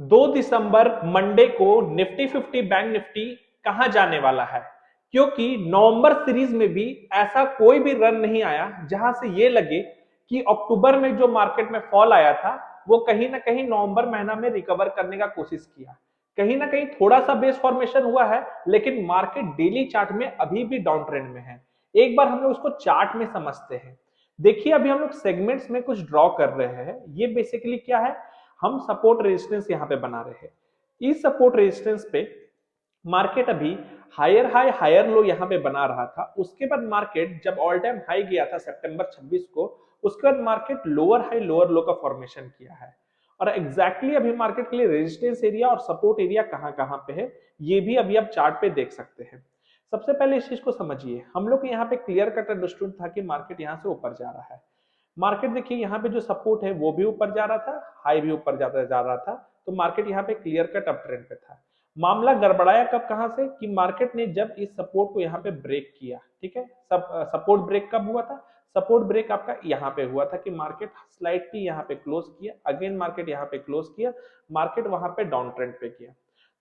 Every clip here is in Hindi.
2 दिसंबर मंडे को निफ्टी 50 बैंक निफ्टी कहां जाने वाला है, क्योंकि नवंबर सीरीज में भी ऐसा कोई भी रन नहीं आया जहां से ये लगे कि अक्टूबर में जो मार्केट में फॉल आया था वो कहीं ना कहीं नवंबर महीना में रिकवर करने का कोशिश किया। कहीं ना कहीं थोड़ा सा बेस फॉर्मेशन हुआ है, लेकिन मार्केट डेली चार्ट में अभी भी डाउन ट्रेंड में है। एक बार हम लोग उसको चार्ट में समझते हैं। देखिए, अभी हम लोग सेगमेंट्स में कुछ ड्रॉ कर रहे हैं। ये बेसिकली क्या है, हम सपोर्ट रेजिस्टेंस यहाँ पे बना रहे हैं। इस सपोर्ट रेजिस्टेंस पे मार्केट अभी हायर हाई हायर लो यहाँ पे बना रहा था। उसके बाद मार्केट जब ऑल टाइम हाई गया था सितंबर 26 को, उसके बाद मार्केट लोअर हाई लोअर लो का फॉर्मेशन किया है। और एग्जैक्टली अभी मार्केट के लिए रेजिस्टेंस एरिया और सपोर्ट एरिया कहाँ कहाँ पे है, ये भी अभी आप चार्ट पे देख सकते हैं। सबसे पहले इस चीज को समझिए, हम लोग यहाँ पे क्लियर कट अंडरस्टूड था कि मार्केट यहाँ से ऊपर जा रहा है। मार्केट देखिए, यहाँ पे जो सपोर्ट है वो भी ऊपर जा रहा था, हाई भी ऊपर जा रहा था। तो मार्केट यहाँ पे क्लियर कट अप ट्रेंड पे था। मामला गड़बड़ाया कब कहां से, कि मार्केट ने जब इस सपोर्ट को यहाँ पे ब्रेक किया। ठीक है, सब सपोर्ट ब्रेक कब हुआ था, सपोर्ट ब्रेक आपका यहाँ पे हुआ था कि मार्केट स्लाइटली यहाँ पे क्लोज किया, अगेन मार्केट यहाँ पे क्लोज किया, मार्केट वहां पे डाउन ट्रेंड पे किया।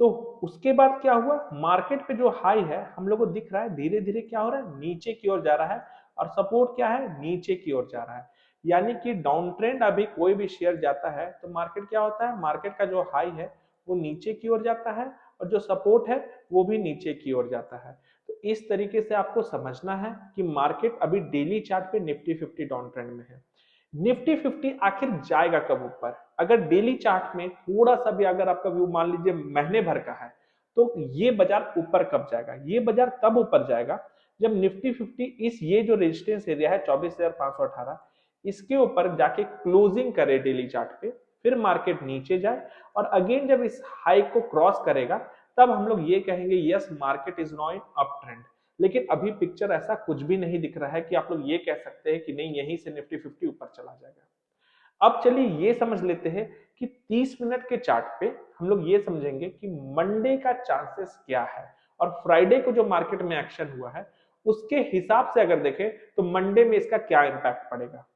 तो उसके बाद क्या हुआ, मार्केट पे जो हाई है हम लोग को दिख रहा है धीरे धीरे क्या हो रहा है, नीचे की ओर जा रहा है। और सपोर्ट क्या है, नीचे की ओर जा रहा है। यानी कि डाउन ट्रेंड अभी कोई भी शेयर जाता है तो मार्केट क्या होता है, मार्केट का जो हाई है वो नीचे की ओर जाता है, और जो सपोर्ट है वो भी नीचे की ओर जाता है। तो इस तरीके से आपको समझना है कि मार्केट अभी डेली चार्ट पे निफ्टी 50 डाउन ट्रेंड में है। निफ्टी 50 आखिर जाएगा कब ऊपर, अगर डेली चार्ट में थोड़ा सा भी अगर आपका व्यू मान लीजिए महीने भर का है, तो ये बाजार ऊपर कब जाएगा, ये बाजार तब ऊपर जाएगा जब निफ्टी 50 इस ये जो रेजिस्टेंस एरिया है 24,518, इसके ऊपर जाके क्लोजिंग करे डेली चार्ट पे, फिर मार्केट नीचे जाए और अगेन जब इस हाई को क्रॉस करेगा तब हम लोग ये कहेंगे yes market is not in up trend. लेकिन अभी पिक्चर ऐसा कुछ भी नहीं दिख रहा है कि आप लोग ये कह सकते हैं कि नहीं यहीं से निफ्टी 50 ऊपर चला जाएगा। अब चलिए ये समझ लेते हैं कि 30 मिनट के चार्ट पे हम लोग ये समझेंगे कि मंडे का चांसेस क्या है, और फ्राइडे को जो मार्केट में एक्शन हुआ है उसके हिसाब से अगर देखें तो मंडे में इसका क्या इंपैक्ट पड़ेगा।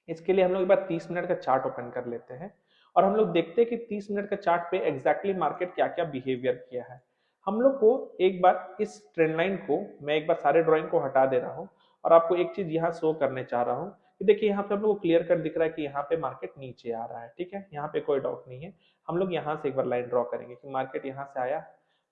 इसके लिए हम लोग एक बार 30 मिनट का चार्ट ओपन कर लेते हैं और हम लोग देखते हैं कि 30 मिनट का चार्ट पे एग्जैक्टली मार्केट क्या क्या बिहेवियर किया है। हम लोग को एक बार इस ट्रेंड लाइन को, मैं एक बार सारे ड्राइंग को हटा दे रहा हूँ और आपको एक चीज यहाँ शो करने चाह रहा हूँ कि देखिए यहाँ पे हम लोग को क्लियर कट दिख रहा है कि यहाँ पे मार्केट नीचे आ रहा है। ठीक है, यहाँ पे कोई डाउट नहीं है। हम लोग यहाँ से एक बार लाइन ड्रॉ करेंगे कि मार्केट यहाँ से आया,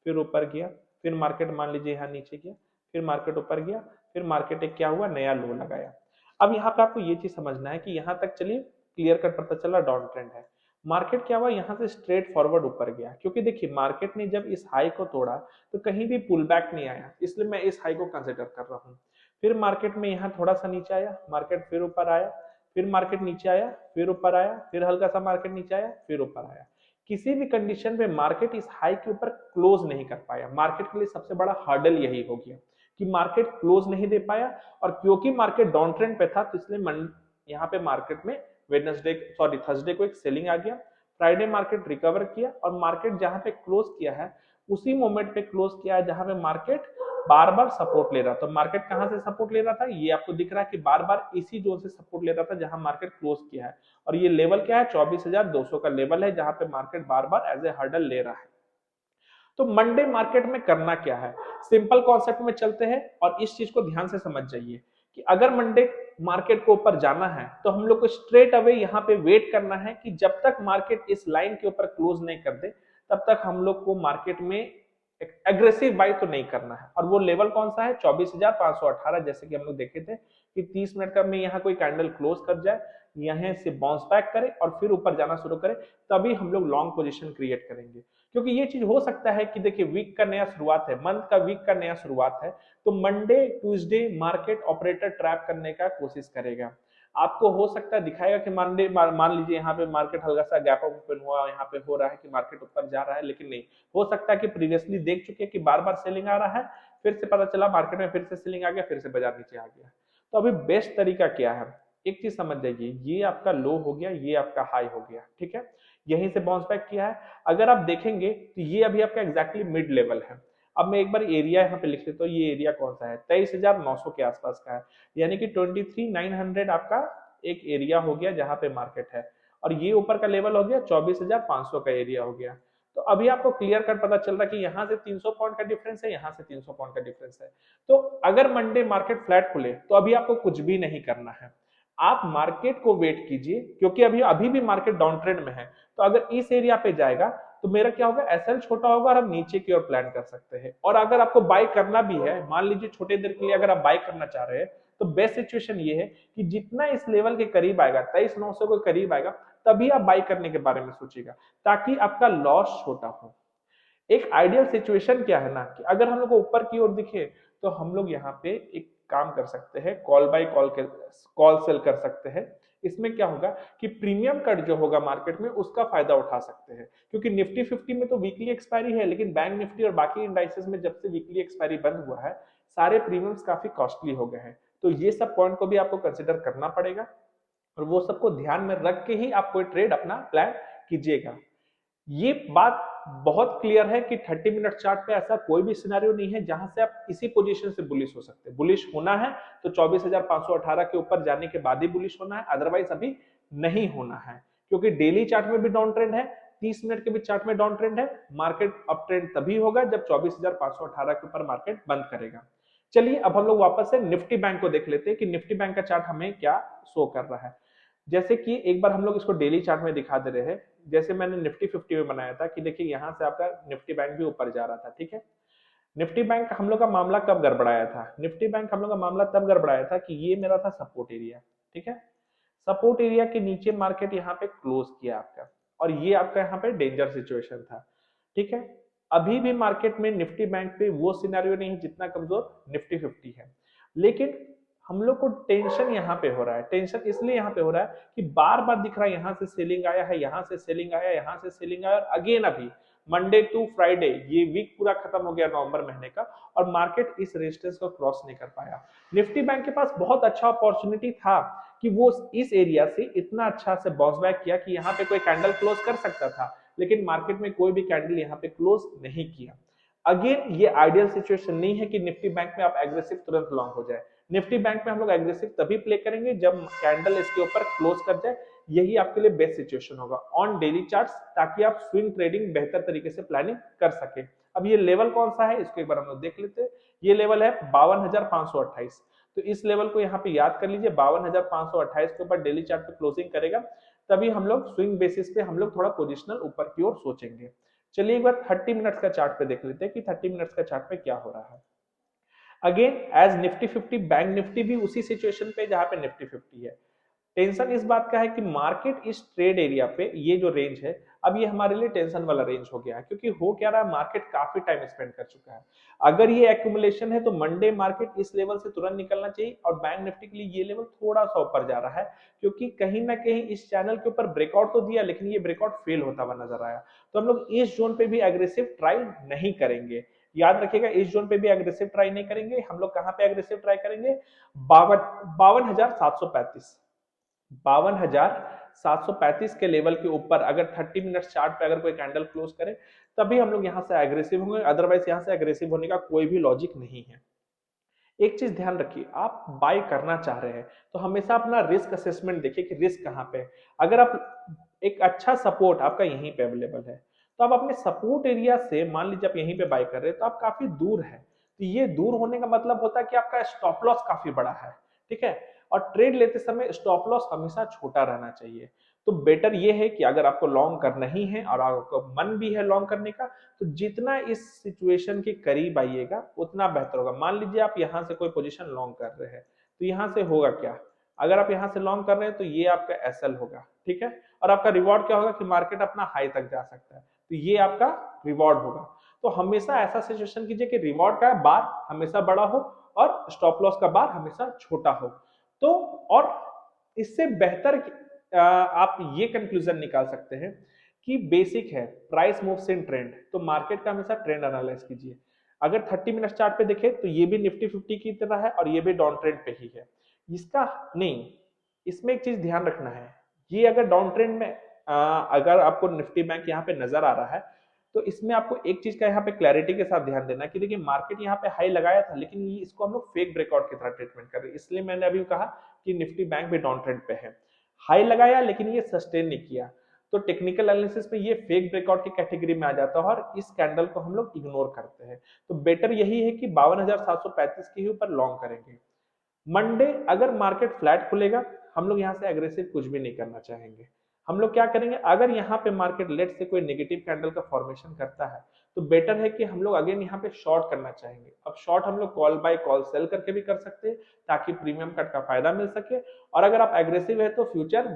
फिर ऊपर गया, फिर मार्केट मान लीजिए यहाँ नीचे गया, फिर मार्केट ऊपर गया, फिर मार्केट एक क्या हुआ, नया लो लगाया। अब यहाँ पे आपको ये चीज समझना है कि यहाँ तक चलिए क्लियर कट पता चला डाउन ट्रेंड है। मार्केट क्या हुआ, यहाँ से स्ट्रेट फॉरवर्ड ऊपर गया, क्योंकि देखिए मार्केट ने जब इस हाई को तोड़ा तो कहीं भी पुल बैक नहीं आया, इसलिए मैं इस हाई को कंसिडर कर रहा हूँ। फिर मार्केट में यहाँ थोड़ा सा नीचे आया, मार्केट फिर ऊपर आया, फिर मार्केट नीचे आया, फिर ऊपर आया, फिर हल्का सा मार्केट नीचे आया, फिर ऊपर आया। किसी भी कंडीशन में मार्केट इस हाई के ऊपर क्लोज नहीं कर पाया। मार्केट के लिए सबसे बड़ा हर्डल यही हो गया कि मार्केट क्लोज नहीं दे पाया। और क्योंकि मार्केट डाउन ट्रेंड पे था तो इसलिए यहाँ पे मार्केट में वेडनेसडे सॉरी थर्सडे को एक सेलिंग आ गया। फ्राइडे मार्केट रिकवर किया और मार्केट जहां पे क्लोज किया है उसी मोमेंट पे क्लोज किया है जहां पे मार्केट बार बार सपोर्ट ले रहा था। तो मार्केट कहां से सपोर्ट ले रहा था, ये आपको दिख रहा है कि बार बार इसी जोन से सपोर्ट ले रहा था जहां मार्केट क्लोज किया है। और ये लेवल क्या है, 24,200 का लेवल है जहां पे मार्केट बार बार एज ए हर्डल ले रहा है। तो मंडे मार्केट में करना क्या है, सिंपल कॉन्सेप्ट में चलते हैं और इस चीज को ध्यान से समझ जाइए कि अगर मंडे मार्केट को ऊपर जाना है तो हम लोग को स्ट्रेट अवे यहाँ पे वेट करना है कि जब तक मार्केट इस लाइन के ऊपर क्लोज नहीं कर दे तब तक हम लोग को मार्केट में एग्रेसिव बाई तो नहीं करना है। और वो लेवल कौन सा है, 24,518, जैसे कि हम लोग देखे थे कि 30 मिनट का में यहाँ कोई कैंडल क्लोज कर जाए, यहाँ से बाउंस बैक करे और फिर ऊपर जाना शुरू करे, तभी हम लोग लॉन्ग पोजीशन क्रिएट करेंगे। क्योंकि ये चीज हो सकता है कि देखिए वीक का नया शुरुआत है, मंथ का वीक का नया शुरुआत है, तो Monday Tuesday market operator trap करने का कोशिश करेगा। आपको हो सकता है दिखाएगा कि मंडे मान लीजिए यहाँ पे मार्केट हल्का सा गैप अप ओपन हुआ, यहाँ पे हो रहा है कि मार्केट ऊपर जा रहा है, लेकिन नहीं, हो सकता है कि प्रीवियसली देख चुके कि बार बार सेलिंग आ रहा है, फिर से पता चला मार्केट में फिर से सेलिंग आ गया, फिर से बाजार नीचे आ गया। तो अभी बेस्ट तरीका क्या है, एक चीज समझ जाइए, ये आपका लो हो गया, ये आपका हाई हो गया। ठीक है, यहीं से बाउंस बैक किया है। अगर आप देखेंगे तो ये अभी आपका एग्जैक्टली मिड लेवल है। अब मैं एक बार एरिया यहाँ पे लिख लेता हूँ, ये एरिया कौन सा है, 23,900 के आसपास का है, यानी कि 23,900 आपका एक एरिया हो गया जहां पे मार्केट है। और ये ऊपर का लेवल हो गया 24,500 का एरिया हो गया। तो अभी आपको क्लियर कट पता चल रहा है कि यहाँ से 300 पॉइंट का डिफरेंस है, यहाँ से 300 पॉइंट का डिफरेंस है। तो अगर मंडे मार्केट फ्लैट खुले तो अभी आपको कुछ भी नहीं करना है, आप मार्केट को वेट कीजिए, क्योंकि अभी अभी भी मार्केट डाउन ट्रेंड में है। तो अगर इस एरिया पे जाएगा तो मेरा क्या होगा, एसएल छोटा होगा और हम नीचे की ओर प्लान कर सकते हैं। और अगर आपको बाय करना भी है, मान लीजिए छोटे देर के लिए अगर आप बाय करना चाह रहे हैं, तो बेस्ट सिचुएशन ये है कि जितना इस लेवल के करीब आएगा, 23,900 के करीब आएगा, तभी आप बाय करने के बारे में सोचिएगा, ताकि आपका लॉस छोटा हो। एक आइडियल सिचुएशन क्या है ना, कि अगर हम लोग को ऊपर की ओर दिखे तो हम लोग यहाँ पे एक काम कर सकते हैं, कॉल बाय कॉल के कॉल सेल कर सकते हैं। इसमें क्या होगा कि प्रीमियम कट जो होगा मार्केट में उसका फायदा उठा सकते हैं, क्योंकि निफ्टी 50 में तो वीकली एक्सपायरी है, लेकिन बैंक निफ्टी और बाकी इंडाइसेस में जब से वीकली एक्सपायरी बंद हुआ है, सारे प्रीमियम्स काफी कॉस्टली हो गए हैं। तो ये सब पॉइंट को भी आपको कंसिडर करना पड़ेगा, और वो सबको ध्यान में रख के ही आप कोई ट्रेड अपना प्लान कीजिएगा। ये बात बहुत क्लियर है कि 30 मिनट चार्ट पे ऐसा कोई भी सिनेरियो नहीं है जहां से आप किसी पोजीशन से बुलिश हो सकते हैं। बुलिश होना है तो 24,518 के ऊपर जाने के बाद ही बुलिश होना है, अदरवाइज अभी नहीं होना है, क्योंकि डेली चार्ट में भी डाउन ट्रेंड है, 30 मिनट के भी चार्ट में डाउन ट्रेंड है। मार्केट अप ट्रेंड तभी होगा जब 24,518 के ऊपर मार्केट बंद करेगा। चलिए अब हम लोग वापस से निफ्टी बैंक को देख लेते हैं कि निफ्टी बैंक का चार्ट हमें क्या शो कर रहा है। जैसे कि एक बार हम लोग इसको डेली चार्ट में दिखा दे रहे हैं, जैसे मैंने निफ्टी 50 में बनाया था कि देखिए यहाँ से आपका निफ्टी बैंक भी ऊपर जा रहा था, ठीक है। निफ्टी बैंक हम लोग का मामला कब गड़बड़ाया था, निफ्टी बैंक हम लोग का मामला तब गड़बड़ाया था कि ये मेरा था सपोर्ट एरिया, ठीक है। सपोर्ट एरिया के नीचे मार्केट यहाँ पे क्लोज किया आपका, और ये आपका यहाँ पे डेंजर सिचुएशन था, ठीक है। अभी भी मार्केट में निफ्टी बैंक पे वो सिनेरियो नहीं है जितना कमजोर निफ्टी 50 है, लेकिन हम लोग को टेंशन यहाँ पे हो रहा है। टेंशन इसलिए यहाँ पे हो रहा है कि बार बार दिख रहा है यहाँ से सेलिंग आया है, यहाँ से सेलिंग आया, यहाँ से सेलिंग आया, और अगेन अभी मंडे टू फ्राइडे ये वीक पूरा खत्म हो गया नवंबर महीने का, और मार्केट इस रेजिस्टेंस को क्रॉस नहीं कर पाया। निफ्टी बैंक के पास बहुत अच्छा अपॉर्चुनिटी था कि वो इस एरिया से इतना अच्छा से बाउंस बैक किया कि यहाँ पे कोई कैंडल क्लोज कर सकता था, लेकिन मार्केट में कोई भी कैंडल यहाँ पे क्लोज नहीं किया। अगेन ये आइडियल सिचुएशन नहीं है कि निफ्टी बैंक में आप एग्रेसिव तुरंत लॉन्ग हो जाए। निफ्टी बैंक में हम लोग एग्रेसिव तभी प्ले करेंगे जब कैंडल इसके ऊपर क्लोज कर जाए, यही आपके लिए बेस्ट सिचुएशन होगा ऑन डेली चार्ट्स, ताकि आप स्विंग ट्रेडिंग बेहतर तरीके से प्लानिंग कर सके। अब ये लेवल कौन सा है इसको एक बार हम लोग देख लेते हैं। ये लेवल है 52,528, तो इस लेवल को यहाँ पे याद कर लीजिए, 52,528 के ऊपर डेली चार्ट पे क्लोजिंग करेगा, तभी हम लोग स्विंग बेसिस पे हम लोग थोड़ा पोजिशनल ऊपर की ओर सोचेंगे। चलिए एक बार 30 मिनट्स का चार्ट पे देख लेते हैं कि 30 मिनट्स का चार्ट पे क्या हो रहा है। Again as Nifty 50, bank Nifty भी उसी सिचुएशन पे जहां पे निफ्टी 50 है। टेंशन इस बात का है कि मार्केट इस ट्रेड एरिया पे, ये जो रेंज है, अब ये हमारे लिए टेंशन वाला रेंज हो गया है, क्योंकि हो क्या रहा है, मार्केट काफी टाइम स्पेंड कर चुका है। अगर ये एक्यूमुलेशन है तो मंडे मार्केट इस लेवल से तुरंत निकलना चाहिए, और बैंक निफ्टी के लिए ये लेवल थोड़ा सा ऊपर जा रहा है, क्योंकि कहीं ना कहीं इस चैनल के ऊपर ब्रेकआउट तो दिया, लेकिन ये ब्रेकआउट फेल होता हुआ नजर आया। तो हम लोग इस जोन पे भी एग्रेसिव ट्राई नहीं करेंगे, याद रखिएगा, इस जोन पे भी एग्रेसिव ट्राई नहीं करेंगे। हम लोग कहां पे एग्रेसिव ट्राई करेंगे, 52,735, 52,735 के लेवल के ऊपर अगर 30 मिनट चार्ट पे अगर कोई कैंडल क्लोज करे, तभी हम लोग यहां से एग्रेसिव होंगे, अदरवाइज यहां से एग्रेसिव होने का कोई भी लॉजिक नहीं है। एक चीज ध्यान रखिए, आप बाय करना चाह रहे हैं तो हमेशा अपना रिस्क असेसमेंट देखिए कि रिस्क कहां पे है। अगर आप एक अच्छा सपोर्ट आपका यहीं पे अवेलेबल है, तो आप अपने सपोर्ट एरिया से, मान लीजिए आप यहीं पे बाय कर रहे हैं, तो आप काफी दूर है, तो ये दूर होने का मतलब होता है कि आपका स्टॉप लॉस काफी बड़ा है, ठीक है। और ट्रेड लेते समय स्टॉप लॉस हमेशा छोटा रहना चाहिए। तो बेटर ये है कि अगर आपको लॉन्ग करना ही है और आपको मन भी है लॉन्ग करने का, तो जितना इस सिचुएशन के करीब आइएगा उतना बेहतर होगा। मान लीजिए आप यहां से कोई पोजीशन लॉन्ग कर रहे हैं, तो यहां से होगा क्या, अगर आप यहां से लॉन्ग कर रहे हैं तो ये आपका एसएल होगा, ठीक है। और आपका रिवॉर्ड क्या होगा कि मार्केट अपना हाई तक जा सकता है, तो ये आपका रिवॉर्ड होगा। तो हमेशा ऐसा सिचुएशन कीजिए कि रिवॉर्ड का बार हमेशा बड़ा हो और स्टॉप लॉस का बार हमेशा छोटा हो। तो और इससे बेहतर आप ये कंक्लूजन निकाल सकते हैं कि बेसिक है प्राइस मूव्स इन ट्रेंड, तो मार्केट का हमेशा ट्रेंड एनालाइज कीजिए। अगर 30 मिनट चार्ट पे देखें तो ये भी निफ्टी 50 की तरह है और ये भी डाउन ट्रेंड पे ही है, इसका नहीं, इसमें एक चीज ध्यान रखना है, ये अगर डाउन ट्रेंड में अगर आपको निफ्टी बैंक यहाँ पे नजर आ रहा है, तो इसमें आपको एक चीज का यहाँ पे क्लैरिटी के साथ ध्यान देना कि देखिए मार्केट यहाँ पे हाई लगाया था, लेकिन ये इसको हम लोग फेक ब्रेकआउट की तरह ट्रीटमेंट कर रहे हैं, इसलिए मैंने अभी कहा कि निफ्टी बैंक भी डाउन ट्रेंड पे है। हाई लगाया लेकिन ये सस्टेन नहीं किया, तो टेक्निकल एनालिसिस में ये फेक ब्रेकआउट की कैटेगरी में आ जाता है और इस कैंडल को हम लोग इग्नोर करते हैं। तो बेटर यही है कि 52,735 के ही ऊपर लॉन्ग करेंगे। मंडे अगर मार्केट फ्लैट खुलेगा, हम लोग यहाँ से एग्रेसिव कुछ भी नहीं करना चाहेंगे। हम लोग क्या करेंगे, अगर यहाँ पे मार्केट लेट से कोई नेगेटिव कैंडल का फॉर्मेशन करता है तो बेटर है कि हम लोग अगेन यहाँ पे शॉर्ट करना चाहेंगे। अब शॉर्ट हम लोग कॉल बाय कॉल सेल करके भी कर सकते हैं ताकि प्रीमियम कट का फायदा मिल सके, और अगर आप एग्रेसिव है तो फ्यूचर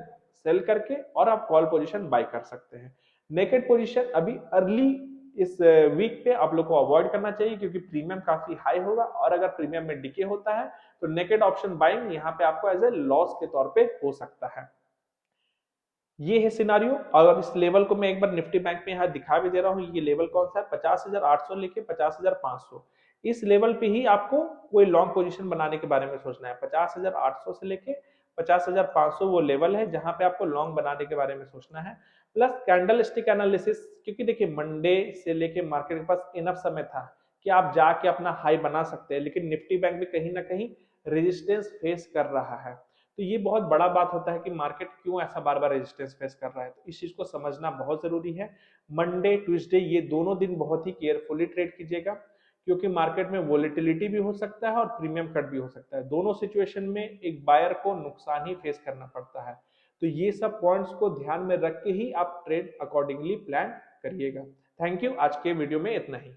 सेल करके और आप कॉल पोजीशन बाय कर सकते हैं। नेकेड पोजीशन अभी अर्ली इस वीक पे आप लोग को अवॉइड करना चाहिए क्योंकि प्रीमियम काफी हाई होगा, और अगर प्रीमियम में डिके होता है तो नेकेड ऑप्शन बाइंग यहाँ पे आपको एज ए लॉस के तौर पे हो सकता है। ये है सिनारियो, और इस लेवल को मैं एक बार निफ्टी बैंक में यहाँ दिखा भी दे रहा हूँ। ये लेवल कौन सा है, 50,800 लेके 50,500, इस लेवल पे ही आपको कोई लॉन्ग पोजीशन बनाने के बारे में सोचना है। 50,800 से लेके 50,500 वो लेवल है जहां पे आपको लॉन्ग बनाने के बारे में सोचना है। प्लस कैंडल स्टिक एनालिसिस, क्योंकि देखिए मंडे से लेके मार्केट के पास इनफ समय था कि आप जाके अपना हाई बना सकते हैं, लेकिन निफ्टी बैंक भी कहीं ना कहीं रेजिस्टेंस फेस कर रहा है। तो ये बहुत बड़ा बात होता है कि मार्केट क्यों ऐसा बार बार रेजिस्टेंस फेस कर रहा है, तो इस चीज को समझना बहुत जरूरी है। मंडे ट्यूसडे ये दोनों दिन बहुत ही केयरफुली ट्रेड कीजिएगा, क्योंकि मार्केट में वोलेटिलिटी भी हो सकता है और प्रीमियम कट भी हो सकता है। दोनों सिचुएशन में एक बायर को नुकसान ही फेस करना पड़ता है। तो ये सब पॉइंट्स को ध्यान में रख के ही आप ट्रेड अकॉर्डिंगली प्लान करिएगा। थैंक यू, आज के वीडियो में इतना ही।